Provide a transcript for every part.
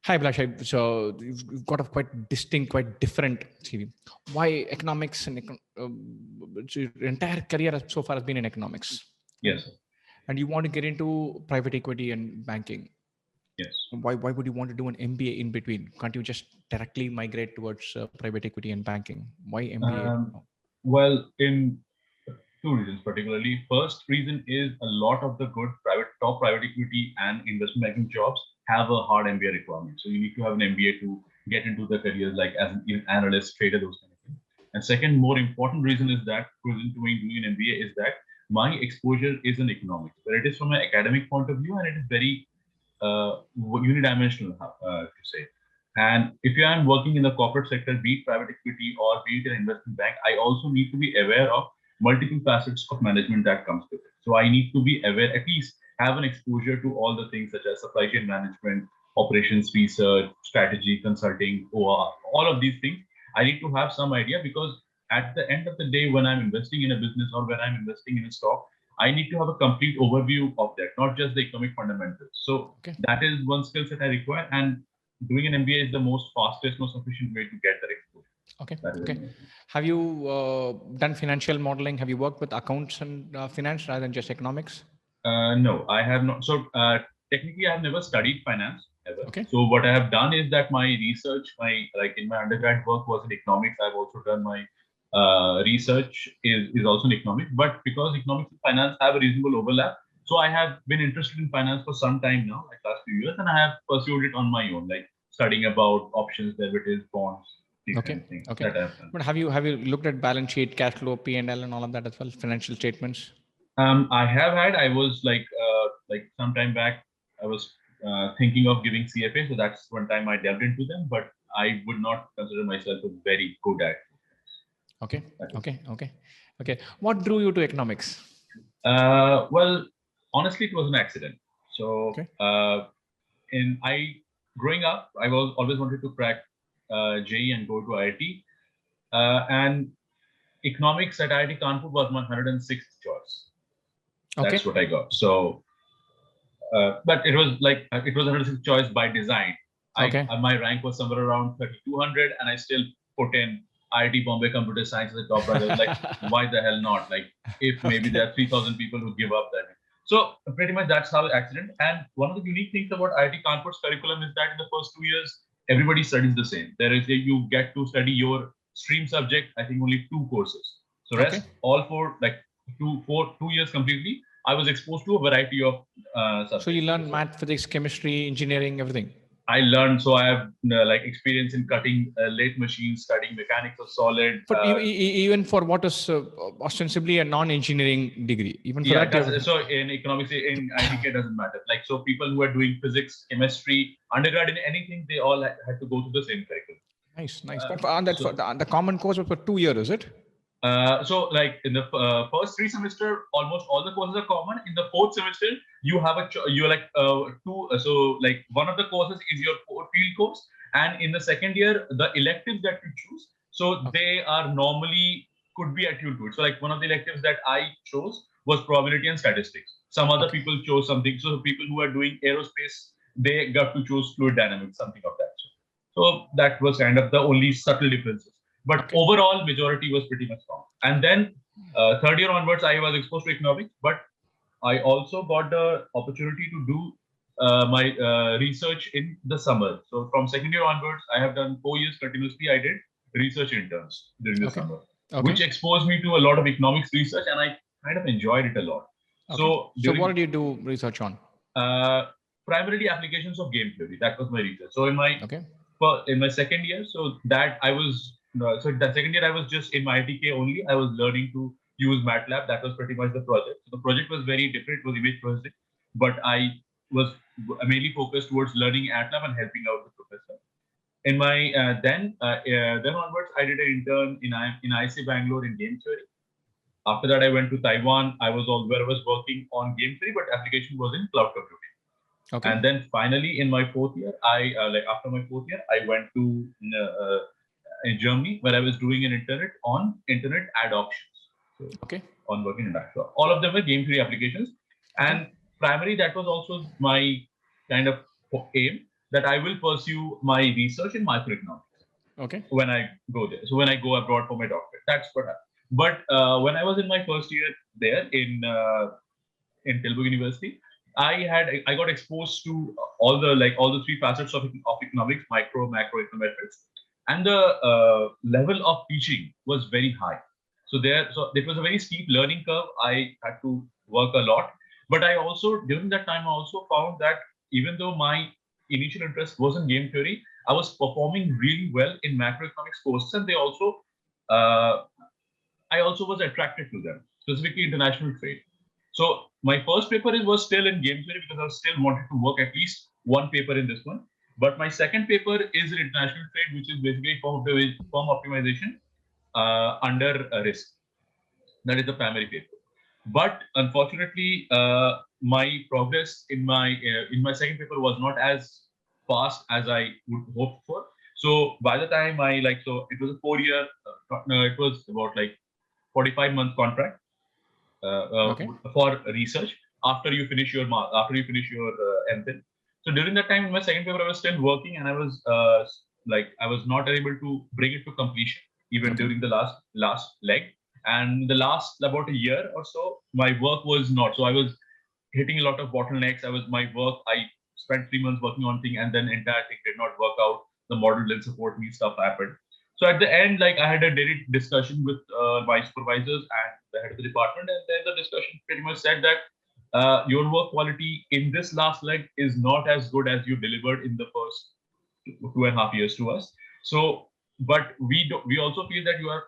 Hi, Abhilash. So you've got a quite distinct, quite different CV. Why economics and your entire career so far has been in economics, right? Yes, And you want to get into private equity and banking. yes. Why would you want to do an MBA in between? Can't you just directly migrate towards private equity and banking? Why MBA? Um, well, in two reasons particularly. First reason is a lot of the good top private equity and investment banking jobs have a hard MBA requirement. So you need to have an MBA to get into the careers like as an analyst, trader, those kind of things. And second, more important reason is that reason to me doing an MBA is that my exposure is in economics, where it is from an academic point of view and it is very unidimensional, to say. And if I am working in the corporate sector, be it private equity or be it an investment bank, I also need to be aware of multiple facets of management that comes with it. So I need to be aware, at least have an exposure to all the things such as supply chain management, operations research, strategy, consulting, OR, all of these things. I need to have some idea because at the end of the day, when I'm investing in a business or when I'm investing in a stock, I need to have a complete overview of that, not just the economic fundamentals. So Okay. that is one skill set I require, and doing an MBA is the most fastest, most efficient way to get that exposure. Okay. That is Okay. amazing. Have you done financial modeling? Have you worked with accounts and finance rather than just economics? No, I have not. So technically, I have never studied finance ever. Okay. So what I have done is that my research, my like in my undergrad work was in economics. I've also done my research is also in economics. But because economics and finance have a reasonable overlap, so I have been interested in finance for some time now, like last few years, and I have pursued it on my own, like studying about options, derivatives, bonds, these kind Okay. of things Okay. that I've done. But have you looked at balance sheet, cash flow, P and L, and all of that as well? Financial statements. I have had. I was like some time back. I was thinking of giving CFA, so that's one time I delved into them. But I would not consider myself a very good at. Okay. That is. Okay. Okay. Okay. What drew you to economics? Well, honestly, it was an accident. So Okay. in I growing up, I was always wanted to crack JE and go to IIT. And economics at IIT Kanpur was my 106th choice. Okay. That's what I got. So but it was like it was 106th choice by design. Okay. My rank was somewhere around 3200, and I still put in IIT Bombay Computer Science as the top prize. I was like, why the hell not? Like, if maybe Okay. there are 3,000 people who give up that. So pretty much that's how the accident. And one of the unique things about IIT Kanpur's curriculum is that in the first 2 years, everybody studies the same. There is you get to study your stream subject. I think only two courses. So Okay. rest all four like 2 years completely. I was exposed to a variety of So you subjects. learn math, physics, chemistry, engineering, everything. I learned, so I have like experience in cutting lathe machines, studying mechanics of solid. For even for what is ostensibly a non-engineering degree, even for Yeah, it that you does. have. So in economics, in ITK, doesn't matter. Like, so people who are doing physics, chemistry, undergrad in anything, they all had to go through the same curriculum. Nice, nice. Uh, But on that, so the common course was for 2 years, is it? So like in the first three semester, almost all the courses are common. In the fourth semester, you have you're like two. So like one of the courses is your core field course, and in the second year, the electives that you choose, so Okay. they are normally could be attuned to it. So like one of the electives that I chose was probability and statistics. Some other Okay. people chose something. So people who are doing aerospace, they got to choose fluid dynamics, something of that sort. So that was kind of the only subtle differences. But Okay. overall, majority was pretty much common. And then third year onwards, I was exposed to economics, but I also got the opportunity to do my research in the summer. So from second year onwards, I have done 4 years continuously. I did research interns during the Okay. summer, Okay. which exposed me to a lot of economics research, and I kind of enjoyed it a lot. Okay. So So what during did you do research on? uh, primarily applications of game theory, that was my research. So Okay. in my second year, so that I was so the second year I was just in my ITK only. I was learning to use MATLAB. That was pretty much the project. So the project was very different. It was image processing, but I was mainly focused towards learning MATLAB and helping out the professor. In my then onwards, I did an intern in IC Bangalore in game theory. After that, I went to Taiwan. Where I was working on game theory, but application was in cloud computing. Okay. And then finally, in my fourth year, after my fourth year, I went to in Germany where I was doing an internet ad auctions. So Okay. on working in that. So all of them were game theory applications, Okay. and primarily that was also my kind of aim. that I will pursue my research in microeconomics Okay. when I go there. So when I go abroad for my doctorate, that's what happened. But when I was in my first year there in Tilburg University, I got exposed to all the three facets of economics: micro, macro, econometrics, and the level of teaching was very high. So it was a very steep learning curve. I had to work a lot, but I also during that time I also found that even though my initial interest was in game theory, I was performing really well in macroeconomics courses, and uh, I also was attracted to them, specifically international trade. So my first paper was still in game theory because I still wanted to work at least one paper in this one. But my second paper is in international trade, which is basically firm optimization under risk. That is the primary paper. But unfortunately, my progress in my second paper was not as fast as I would hope for. So by the time so it was a 4 year, no, it was about like 45-month contract Okay. for research after you finish your MPhil. So during that time in my second paper, I was still working, and I was not able to bring it to completion even Okay. during the last leg. And the last about a year or so, my work was not. So I was hitting a lot of bottlenecks. I spent 3 months working on thing, and then entire thing did not work out. The model didn't support me. Stuff happened. So at the end, like I had a daily discussion with my supervisors and the head of the department, and then the discussion pretty much said that your work quality in this last leg is not as good as you delivered in the first 2.5 years to us. So, but we also feel that you are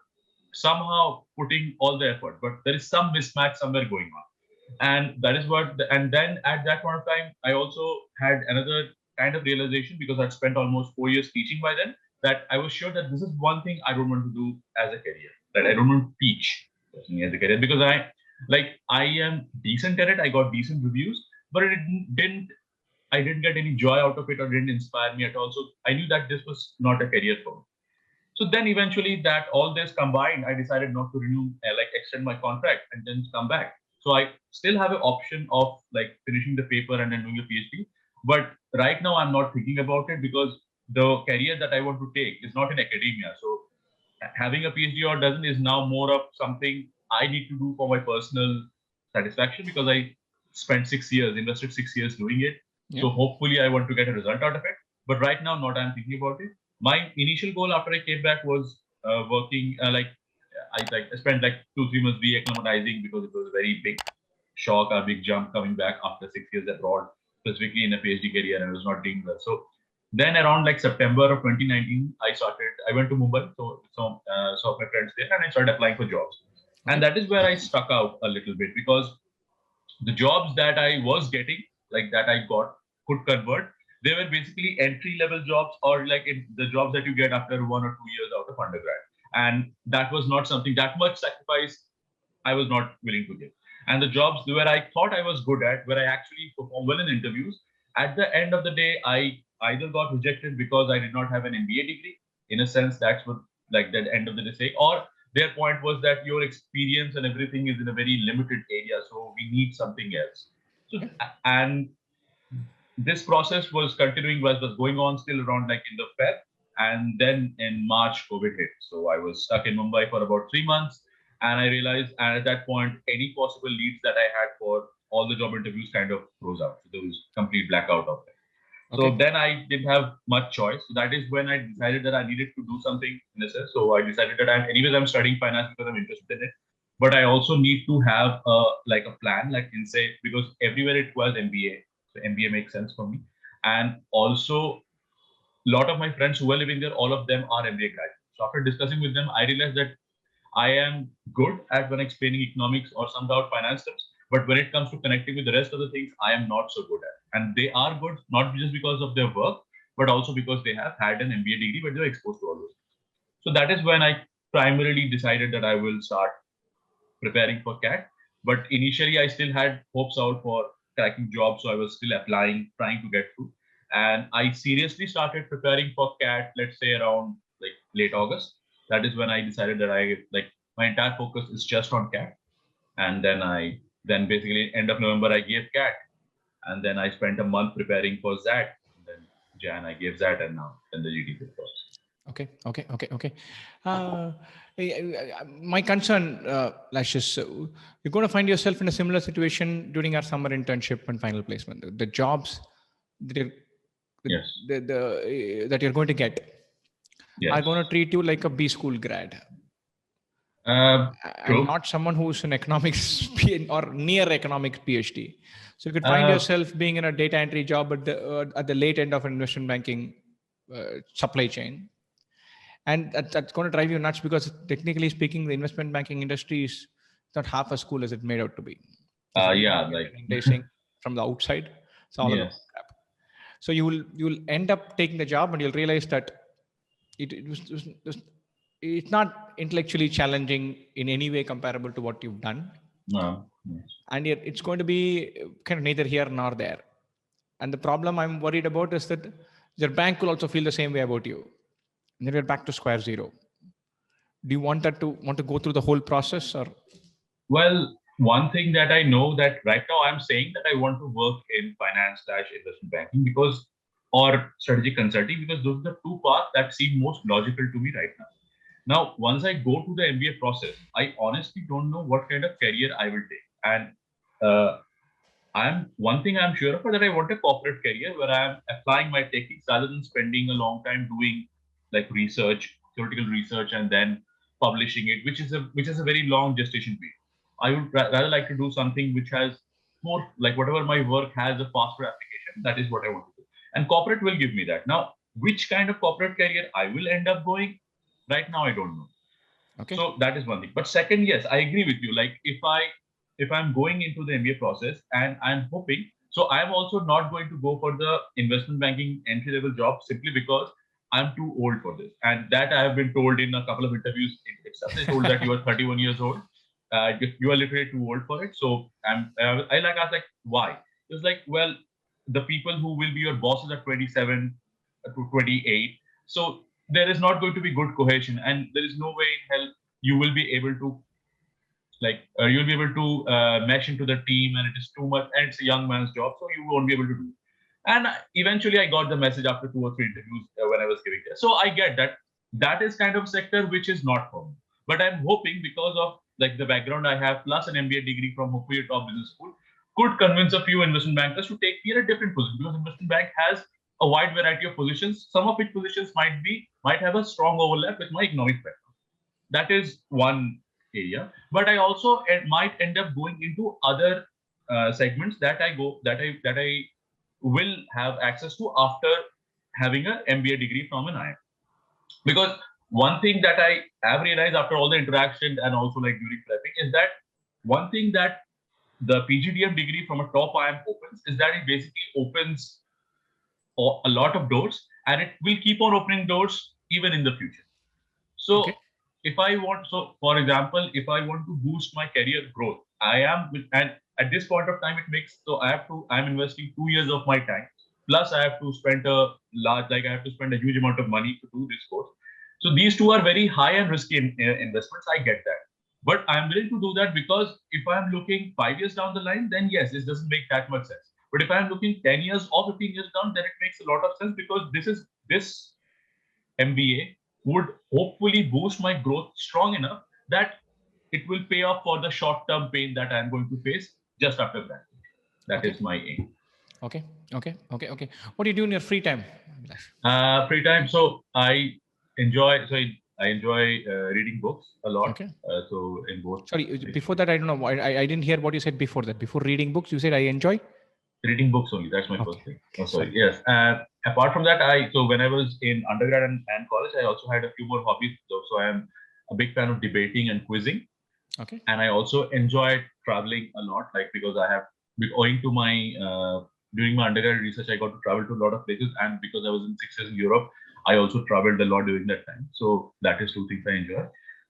somehow putting all the effort, but there is some mismatch somewhere going on. And that is and then at that point of time, I also had another kind of realization, because I'd spent almost 4 years teaching by then, that I was sure that this is one thing I don't want to do as a career, that I don't want to teach personally as a career, because I am decent at it. I got decent reviews, but it didn't I didn't get any joy out of it, or didn't inspire me at all. So I knew that this was not a career for me. So then eventually, that all this combined, I decided not to renew, extend my contract and then come back. So I still have an option of like finishing the paper and then doing a PhD. But right now I'm not thinking about it, because the career that I want to take is not in academia. So having a PhD or doesn't is now more of something I need to do for my personal satisfaction, because I spent 6 years, invested 6 years doing it. Yeah. So hopefully I want to get a result out of it. But right now, not I'm thinking about it. My initial goal after I came back was working I spent like 2-3 months re-acclimatizing, because it was a very big shock, a big jump coming back after 6 years abroad, specifically in a PhD career, and I was not doing well. So then around like September of 2019, I went to Mumbai, saw my friends there, and I started applying for jobs. And Okay. that is where I stuck out a little bit, because the jobs that I was getting, like that I got, could convert. They were basically entry level jobs, or the jobs that you get after 1 or 2 years out of undergrad. And that was not something, that much sacrifice I was not willing to give. And the jobs where I thought I was good at, where I actually performed well in interviews, at the end of the day, I either got rejected because I did not have an MBA degree. In a sense, that's what like the end of the day say, or their point was that your experience and everything is in a very limited area, so we need something else. So and this process was continuing, was going on still around like in the Feb, and then in March COVID hit. So I was stuck in Mumbai for about 3 months, and I realized, and at that point, any possible leads that I had for all the job interviews kind of froze out. So there was complete blackout of it. So Okay. then I didn't have much choice. So that is when I decided that I needed to do something in a sense. So I decided that I'm studying finance because I'm interested in it. But I also need to have a plan, like in say, because everywhere it was MBA. So MBA makes sense for me. And also a lot of my friends who were living there, all of them are MBA graduates. So after discussing with them, I realized that I am good at when explaining economics or some doubt finance terms, but when it comes to connecting with the rest of the things, I am not so good at. And they are good not just because of their work, but also because they have had an MBA degree, but they're exposed to all those things. So that is when I primarily decided that I will start preparing for CAT. But initially, I still had hopes out for cracking jobs, so I was still applying, trying to get through. And I seriously started preparing for CAT, let's say around like late August. That is when I decided that my entire focus is just on CAT. And then basically end of November I gave CAT, and then I spent a month preparing for ZAT. And then Jan, I gave that, and now then the GT papers. Okay. My concern, Lash, is you're going to find yourself in a similar situation during our summer internship and final placement. The jobs that you're, Yes. that you're going to get Yes. are going to treat you like a B school grad. True. And not someone who's in economics or near economics PhD. So you could find yourself being in a data entry job at the late end of investment banking supply chain. And that's going to drive you nuts, because technically speaking, the investment banking industry is not half as cool as it made out to be. Yeah, like from the outside, it's all yes. crap. So you'll end up taking the job, and you'll realize that it's not intellectually challenging in any way comparable to what you've done. No. Yes. And it's going to be kind of neither here nor there. And the problem I'm worried about is that your bank will also feel the same way about you. And then we're back to square zero. Do you want to go through the whole process, or? Well, one thing that I know that right now I'm saying that I want to work in finance/investment banking or strategic consulting, because those are the two paths that seem most logical to me right now. Now, once I go to the MBA process, I honestly don't know what kind of career I will take. And one thing I'm sure of is that I want a corporate career where I'm applying my techniques rather than spending a long time doing like theoretical research, and then publishing it, which is a very long gestation period. I would rather like to do something which has more, like whatever my work has a faster application. That is what I want to do. And corporate will give me that. Now, which kind of corporate career I will end up going, right now I don't know. Okay. So that is one thing. But second, yes, I agree with you. Like if I'm going into the MBA process, and I'm hoping, so I'm also not going to go for the investment banking entry level job simply because I'm too old for this. And that I have been told in a couple of interviews itself. They told that you are 31 years old. You are literally too old for it. So I was like, why? It was like, well, the people who will be your bosses are 27 to 28. So there is not going to be good cohesion, and there is no way in hell you will be able to mesh into the team, and it is too much, and it's a young man's job, so you won't be able to do it. And eventually I got the message after 2 or 3 interviews when I was giving it. So I get that is kind of sector which is not for me. But I'm hoping, because of like the background I have plus an MBA degree from hopefully a top business school, could convince a few investment bankers to take me in a different position, because investment bank has a wide variety of positions, some of which positions might have a strong overlap with my economic background. That is one area. But I also might end up going into other segments that I will have access to after having an MBA degree from an IIT. Because one thing that I have realized after all the interaction and also like during prepping is that one thing that the PGDM degree from a top IIM opens is that it basically opens a lot of doors, and it will keep on opening doors even in the future. So Okay. for example, if I want to boost my career growth, and at this point of time, I'm investing 2 years of my time. Plus I have to spend I have to spend a huge amount of money to do this course. So these two are very high and risky investments. I get that. But I'm willing to do that, because if I'm looking 5 years down the line, then yes, this doesn't make that much sense. But if I'm looking 10 years or 15 years down, then it makes a lot of sense, because this MBA would hopefully boost my growth strong enough that it will pay off for the short-term pain that I'm going to face just after that. That is my aim. Okay. What do you do in your free time? Free time. So I enjoy reading books a lot. Okay. So in both. Sorry, before that, I don't know why I didn't hear what you said before that. Before reading books, you said I enjoy reading books only. That's my first thing. Oh, sorry. Yes. Apart from that, when I was in undergrad and college, I also had a few more hobbies. So I am a big fan of debating and quizzing. Okay. And I also enjoy traveling a lot, because owing to my during my undergrad research, I got to travel to a lot of places, and because I was in 6 years in Europe, I also traveled a lot during that time. So that is two things I enjoy.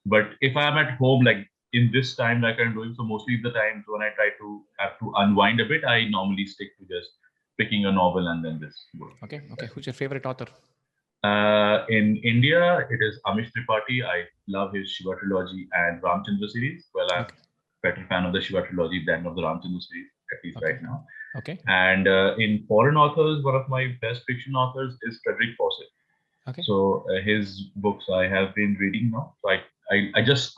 But if I'm at home, like in this time, like I'm doing, so mostly the times when I have to unwind a bit, I normally stick to just picking a novel and then this. Okay. Who's your favorite author? In India, it is Amish Tripathi. I love his Shiva trilogy and Ramchandra series. Well, I'm a better fan of the Shiva trilogy than of the Ramchandra series. at least Okay. right now. Okay. And in foreign authors, one of my best fiction authors is Frederick Fawcett. Okay. So his books I have been reading now. So I just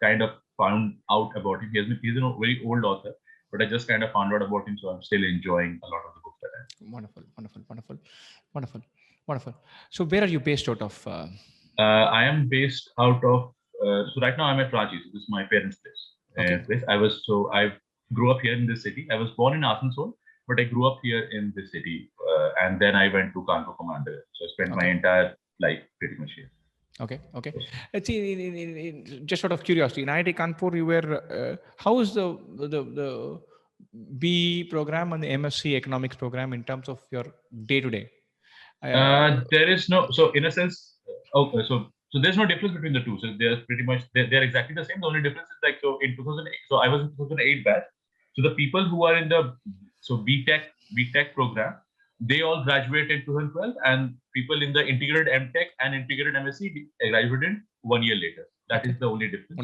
kind of found out about him. He's a very old author, but I just kind of found out about him. So I'm still enjoying a lot of the books that I. Wonderful, wonderful, wonderful, wonderful, wonderful. So where are you based out of? I am based out of. So right now I'm at Ranchi. So this is my parents' place. Okay. I grew up here in this city. I was born in Asansol, but I grew up here in this city, and then I went to Kanpur Commander. So I spent my Okay. entire life pretty much here. Okay. Okay. Let's see. Just out of curiosity, in IIT Kanpur, you were. How is the B program and the MSc Economics program in terms of your day to day? There is no, so in a sense, okay, so there's no difference between the two. So they're pretty much they're exactly the same. The only difference is like, so in 2008, so I was in 2008 batch. So the people who are in the BTech program, they all graduate in 2012, and people in the integrated MTech and integrated MSc graduated 1 year later. That is the only difference.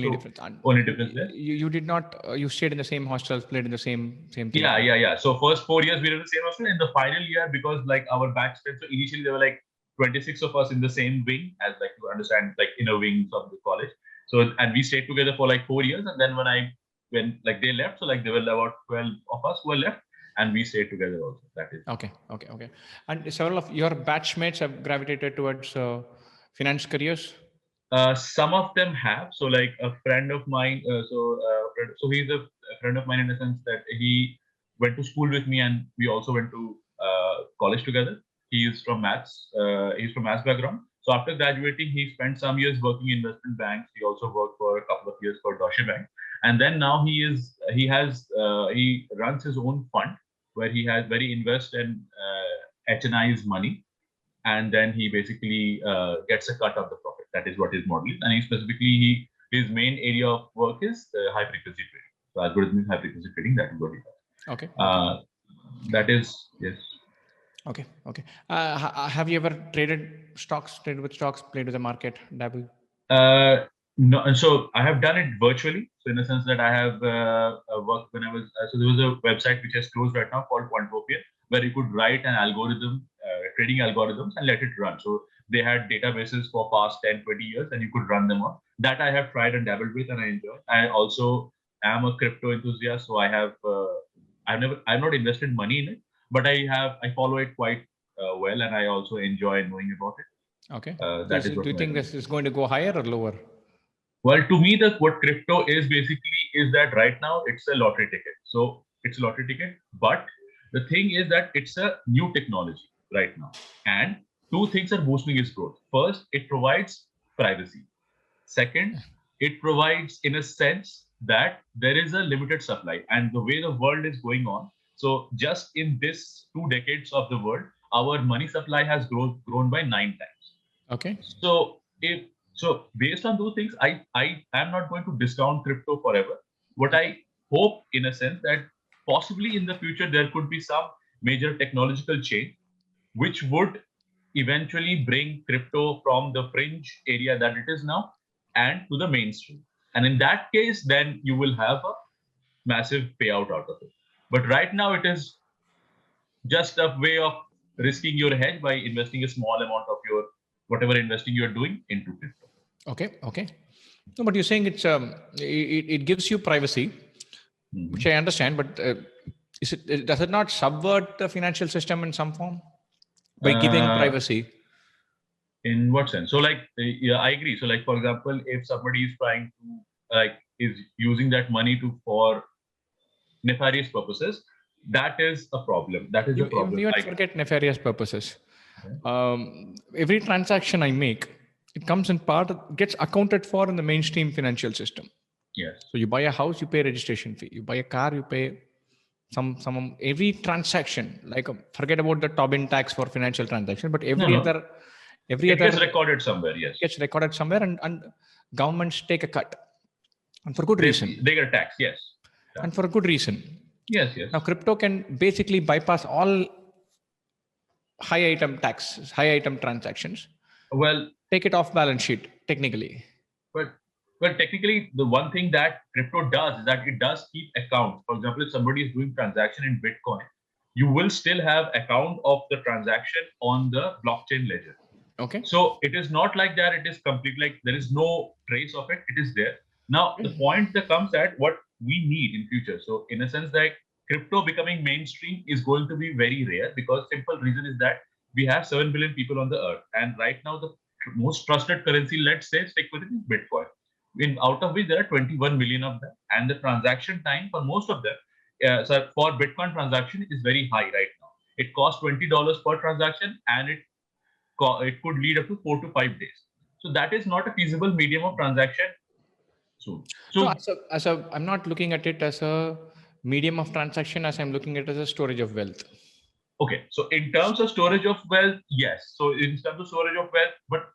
Only difference there. You did not. You stayed in the same hostels, played in the same thing. Yeah. So first 4 years we were in the same hostel. In the final year, because like our batch, so initially there were like 26 of us in the same wing, as like you understand, like inner wings of the college. So and we stayed together for like 4 years, and then when like they left, so like there were about 12 of us who were left, and we stayed together also. That is okay. And several of your batchmates have gravitated towards finance careers. Some of them have. So like a friend of mine, so he's a friend of mine in the sense that he went to school with me, and we also went to college together. He is from maths. He's from maths background. So after graduating, he spent some years working in investment banks. He also worked for a couple of years for Deutsche Bank, and then now he runs his own fund where he invests in HNI's money, and then he basically gets a cut of the profit. That is what his model is, and his main area of work is high frequency trading. So algorithmic high frequency trading. That is what he does. Okay. That is yes. Okay. Have you ever traded with stocks, played with the market, dabble? No, and so I have done it virtually. So in the sense that I have worked when I was so there was a website which has closed right now called Quantopia, where you could write an algorithm, trading algorithms, and let it run. So they had databases for past 10, 20 years, and you could run them on. That I have tried and dabbled with, and I enjoy. I also am a crypto enthusiast, so I've not invested money in it, but I follow it quite well, and I also enjoy knowing about it. Okay. Do you think this is going to go higher or lower? Well, to me, what crypto is basically is that right now it's a lottery ticket. So it's a lottery ticket, but the thing is that it's a new technology right now, and two things are boosting its growth. First, it provides privacy. Second, it provides in a sense that there is a limited supply, and the way the world is going on. So just in this 2 decades of the world, our money supply has grown by 9 times. Okay. So based on those things, I am not going to discount crypto forever. What I hope, in a sense, that possibly in the future there could be some major technological change, which would eventually bring crypto from the fringe area that it is now and to the mainstream. And in that case, then you will have a massive payout out of it. But right now, it is just a way of risking your hedge by investing a small amount of your whatever investing you're doing into crypto. Okay. No, but you're saying it gives you privacy, which I understand. But does it not subvert the financial system in some form by giving privacy? In what sense? So, like, yeah, I agree. So, like, for example, if somebody is trying to is using that money for nefarious purposes, that is a problem. That is a problem. You forget nefarious purposes. Every transaction I make, it comes in part, gets accounted for in the mainstream financial system. Yes. So you buy a house, you pay registration fee. You buy a car, you pay some every transaction. Like forget about the Tobin tax for financial transaction, but every other gets recorded somewhere. Yes, gets recorded somewhere, and governments take a cut, and for good reason. They get a tax. Yes, and for a good reason. Yes. Now crypto can basically bypass all high item transactions. Well, take it off balance sheet technically. But Well, technically, the one thing that crypto does is that it does keep accounts. For example, if somebody is doing transaction in Bitcoin, you will still have account of the transaction on the blockchain ledger. Okay. So it is not like that. It is complete. Like there is no trace of it. It is there. Now the point that comes at what we need in future. So in a sense, that crypto becoming mainstream is going to be very rare because simple reason is that we have 7 billion people on the earth, and right now the most trusted currency, let's say, stick with it, is Bitcoin. In out of which there are 21 million of them, and the transaction time for most of them, so for Bitcoin transaction is very high right now. It costs $20 per transaction, and it could lead up to 4 to 5 days. So that is not a feasible medium of transaction soon. No, So I'm not looking at it as a medium of transaction, as I'm looking at it as a storage of wealth. okay, so in terms of storage of wealth, yes. So in terms of storage of wealth, but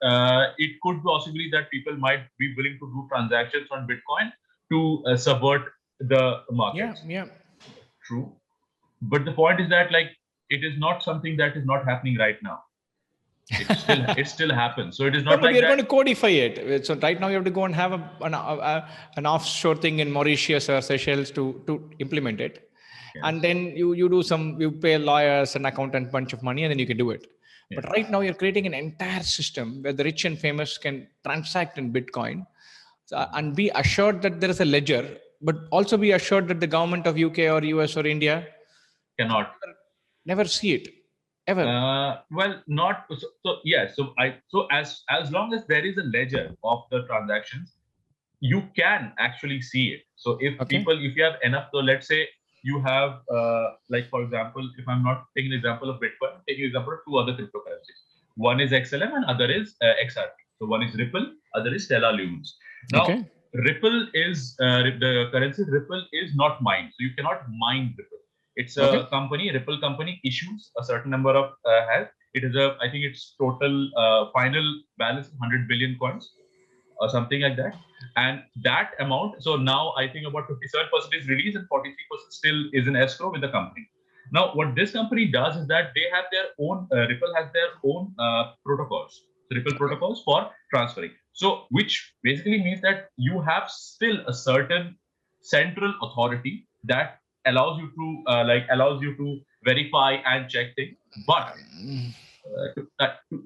it could possibly that people might be willing to do transactions on Bitcoin to subvert the markets. Yeah. True. But the point is that like it is not something that is not happening right now. It still happens. So it is not but like we're that. going to codify it. So right now you have to go and have an offshore thing in Mauritius or Seychelles to implement it. Yes. And then you pay lawyers and accountant bunch of money, and then you can do it. Yes. But right now you're creating an entire system where the rich and famous can transact in Bitcoin, and be assured that there is a ledger, but also be assured that the government of UK or US or India Cannot never see it ever. Well, not so. Yeah. So as long as there is a ledger of the transactions, you can actually see it. So if you have enough, so let's say you have like for example, if I'm not taking an example of Bitcoin, I'm taking an example of two other cryptocurrencies. One is XLM and other is XRP. So one is Ripple, other is Stellar Lumens. Now Ripple is the currency. Ripple is not mined, so you cannot mine Ripple. It's a company, Ripple company issues a certain number of has. It is I think its total final balance 100 billion coins or something like that. And that amount, so now I think about 57% is released and 43% still is in escrow with the company. Now, what this company does is that they have their own, Ripple has their own protocols, Ripple protocols for transferring. So, which basically means that you have still a certain central authority that allows you to verify and check things. But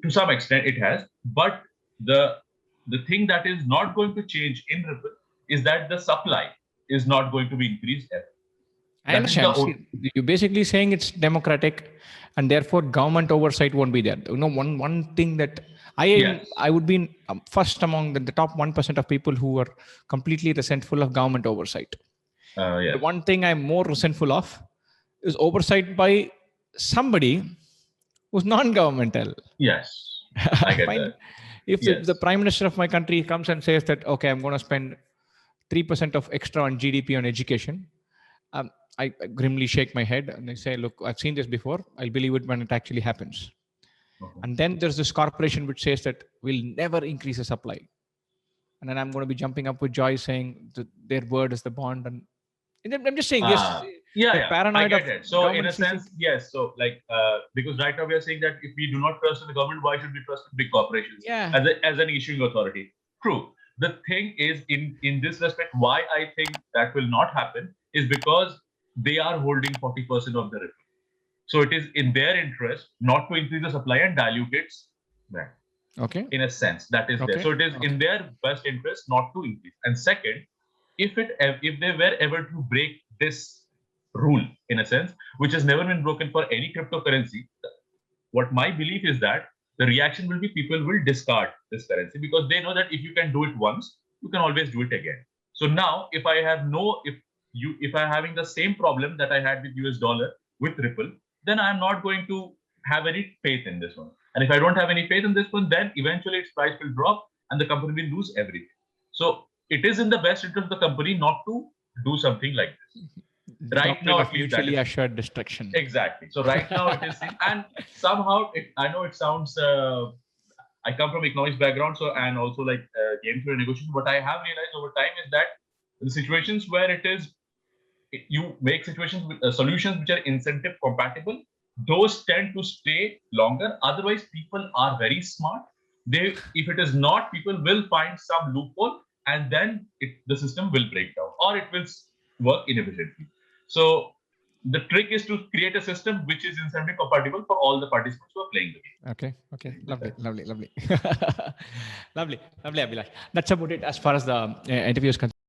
to some extent, it has. But the thing that is not going to change in Ripple is that the supply is not going to be increased ever. I understand. You're basically saying it's democratic, and therefore government oversight won't be there. One thing that I would be first among the top 1% of people who are completely resentful of government oversight. The one thing I'm more resentful of is oversight by somebody who's non-governmental. Yes, I get that. If the prime minister of my country comes and says that, okay, I'm going to spend 3% of extra on GDP on education, I grimly shake my head and I say, look, I've seen this before. I'll believe it when it actually happens. And then there's this corporation which says that we'll never increase the supply. And then I'm going to be jumping up with joy saying that their word is the bond. And I'm just saying this. Paranoid I get it. So in a sense, yes. So like, because right now we are saying that if we do not trust in the government, why should we trust in big corporations as an issuing authority? True. The thing is, in this respect, why I think that will not happen is because they are holding 40% of the Ripple. So it is in their interest not to increase the supply and dilute its brand. Okay. In a sense, that is there. So it is in their best interest not to increase. And second, if they were ever to break this rule, in a sense, which has never been broken for any cryptocurrency, what my belief is that the reaction will be people will discard this currency because they know that if you can do it once, you can always do it again. So now, if I'm having the same problem that I had with US dollar with Ripple, then I'm not going to have any faith in this one. And if I don't have any faith in this one, then eventually its price will drop and the company will lose everything. So it is in the best interest of the company not to do something like this. Right now, at least mutually assured destruction. Exactly. So right now it is, and somehow I know it sounds. I come from economics background, so and also like game theory negotiation. What I have realized over time is that the situations where you make situations with solutions which are incentive compatible, those tend to stay longer. Otherwise, people are very smart. If it is not, people will find some loophole and then the system will break down or it will work inefficiently. So the trick is to create a system which is instantly compatible for all the participants who are playing the game. Okay. Lovely. Lovely, Abhilash. That's about it as far as the interview is concerned.